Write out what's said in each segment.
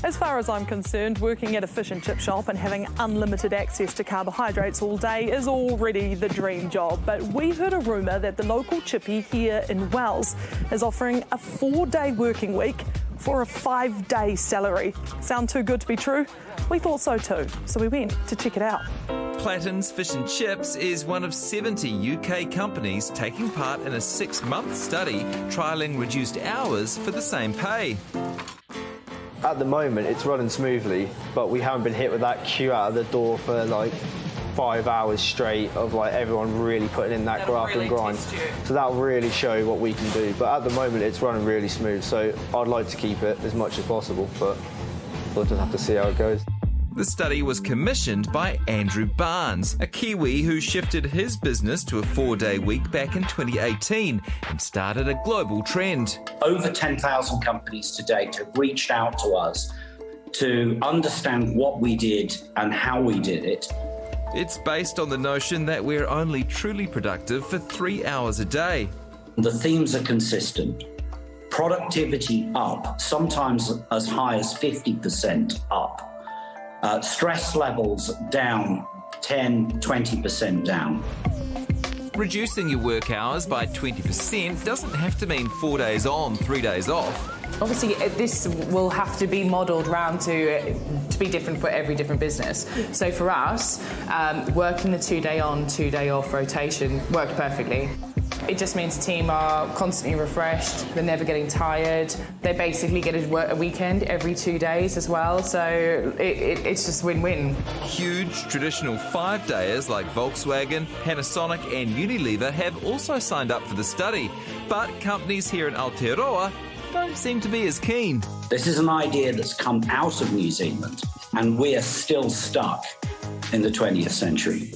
As far as I'm concerned, working at a fish and chip shop and having unlimited access to carbohydrates all day is already the dream job. But we heard a rumour that the local chippy here in Wells is offering a 4-day working week for a 5-day salary. Sound too good to be true? We thought so too, so we went to check it out. Platten's Fish and Chips is one of 70 UK companies taking part in a 6-month study trialling reduced hours for the same pay. At the moment, it's running smoothly, but we haven't been hit with that queue out of the door for like 5 hours straight of like everyone really putting in that graft and grind. So that'll really show what we can do. But at the moment, it's running really smooth. So I'd like to keep it as much as possible, but we'll just have to see how it goes. The study was commissioned by Andrew Barnes, a Kiwi who shifted his business to a 4-day week back in 2018 and started a global trend. Over 10,000 companies to date have reached out to us to understand what we did and how we did it. It's based on the notion that we're only truly productive for 3 hours a day. The themes are consistent. Productivity up, sometimes as high as 50% up. Stress levels down, 10, 20% down. Reducing your work hours by 20% doesn't have to mean 4 days on, 3 days off. Obviously, this will have to be modelled round to be different for every different business. So for us, working the 2-day on, 2-day off rotation worked perfectly. It just means the team are constantly refreshed, they're never getting tired, they basically get a weekend every 2 days as well, so it's just win-win. Huge traditional 5-dayers like Volkswagen, Panasonic and Unilever have also signed up for the study, but companies here in Aotearoa don't seem to be as keen. This is an idea that's come out of New Zealand, and we are still stuck in the 20th century.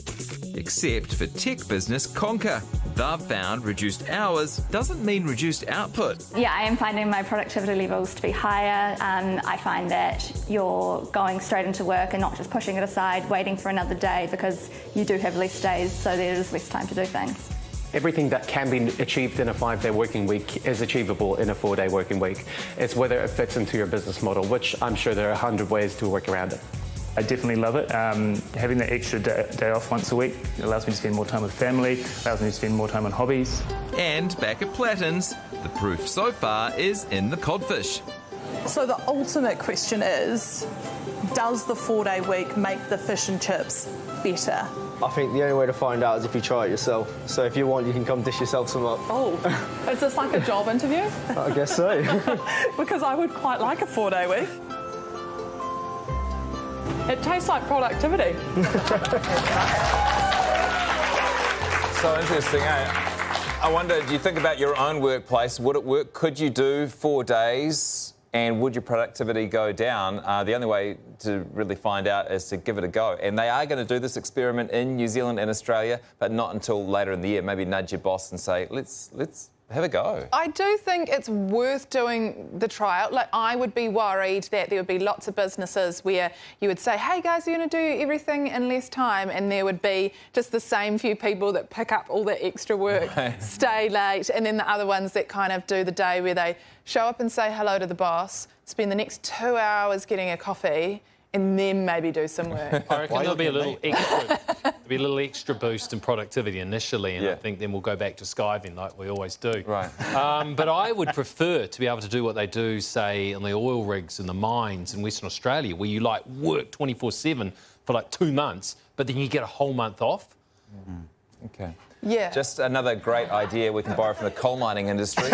Except for tech business Conquer. They've found reduced hours doesn't mean reduced output. Yeah, I am finding my productivity levels to be higher. I find that you're going straight into work and not just pushing it aside, waiting for another day, because you do have less days, so there is less time to do things. Everything that can be achieved in a 5-day working week is achievable in a 4-day working week. It's whether it fits into your business model, which I'm sure there are 100 ways to work around it. I definitely love it. Having that extra day off once a week allows me to spend more time with family, allows me to spend more time on hobbies. And back at Platten's, the proof so far is in the codfish. So the ultimate question is, does the 4-day week make the fish and chips better? I think the only way to find out is if you try it yourself. So if you want, you can come dish yourself some up. Oh, is this like a job interview? I guess so. Because I would quite like a 4-day week. It tastes like productivity. So interesting, eh? I wonder, do you think about your own workplace? Would it work? Could you do 4 days? And would your productivity go down? The only way to really find out is to give it a go. And they are going to do this experiment in New Zealand and Australia, but not until later in the year. Maybe nudge your boss and say, let's have a go. I do think it's worth doing the trial. Like, I would be worried that there would be lots of businesses where you would say, hey guys, you're going to do everything in less time, and there would be just the same few people that pick up all that extra work, stay late, and then the other ones that kind of do the day where they show up and say hello to the boss, spend the next 2 hours getting a coffee, and then maybe do some work. I reckon there'll be a little extra boost in productivity initially, and I think then we'll go back to skiving like we always do. Right. But I would prefer to be able to do what they do, say, on the oil rigs and the mines in Western Australia, where you like work 24/7 for like 2 months, but then you get a whole month off. Okay. Yeah. Just another great idea we can borrow from the coal mining industry.